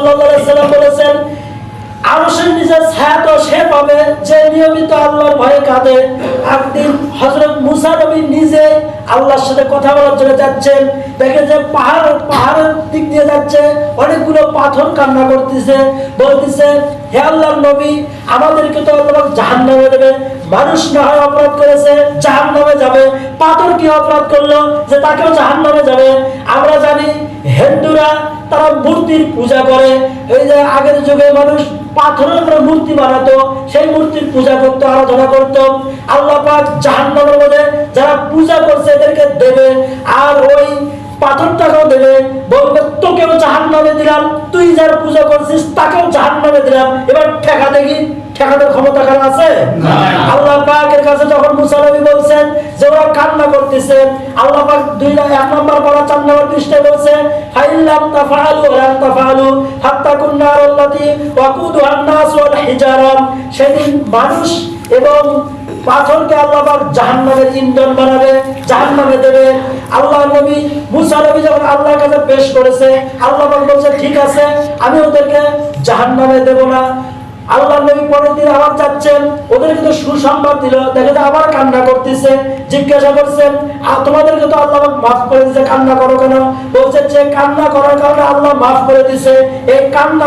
সাল্লাল্লাহু আলাইহি সাল্লাম বলেছেন, আরশের নিচে ছায়া তো সে পাবে যে নিয়মিত আল্লাহর ভয়ে কাঁদে। একদিন হযরত মুসা নবী নিজে আল্লাহর সাথে কথা বলার জন্য যাচ্ছেন, দেখে যে পাহাড়ের দিক দিয়ে যাচ্ছে, অনেকগুলো পাথর কান্না করতেছে, বলতেছে, হে আল্লাহর নবী, আমাদেরকে তো আল্লাহ জাহান্নামে দেবে। মানুষ না হয় অপরাধ করেছে, জাহান্নামে যাবে, পাথর কি অপরাধ করলো যে তাকেও জাহান্নামে যাবে? আমরা জানি হিন্দুরা তারা মূর্তির পূজা করে। এই যে আগের যুগে মানুষ পাথরের উপরে মূর্তি বানাতো, সেই মূর্তির পূজা করতো, আরাধনা করতো। আল্লাহ পাক জাহান্নামের মধ্যে যারা পূজা করছে এদেরকে দেবে, আর ওই পাথরটাকেও দেবে, বলবে তোকেও জাহান্নামে দিলাম, তুই যার পূজা করছিস তাকেও জাহান্নামে দিলাম। এবার ঠেকা দেখি, ঠেকানোর ক্ষমতা কার আছে? আল্লাহ পাকের কাছে যখন মুসা নবী বলছেন যে ওরা কান্না করতেছে, আল্লাহ পাক 1 নম্বর পারা 4 নম্বর পৃষ্ঠায় বলছে, ফাইল্লাম তাফআলু ওয়া তাফআলু হাত্তা কুন্নার আল্লাতী ওয়াকুদুহান নাস ওয়াল হিজারা। সেদিন মানুষ এবং পাথরকে আল্লাহ পাক জাহান্নামের ইন্ধন বানাবে, জাহান্নামে দেবে। আল্লাহ নবী মুসা নবী যখন আল্লাহর কাছে পেশ করেছে, আল্লাহ পাক বলছে, ঠিক আছে, আমি ওদেরকে জাহান্নামে দেব না। আল্লাহ নবী পরের দিন আবার যাচ্ছেন, ওদেরকে তো সুসংবাদ দিল, দেখে যে আবার কান্না করতেছে। জিজ্ঞাসা করছেন, তোমাদেরকে তো আল্লাহ মাফ করে দিয়েছে, কান্না করো কেন? বলছে যে কান্না করার কারণে আল্লাহ মাফ করে দিয়েছে। এই কান্না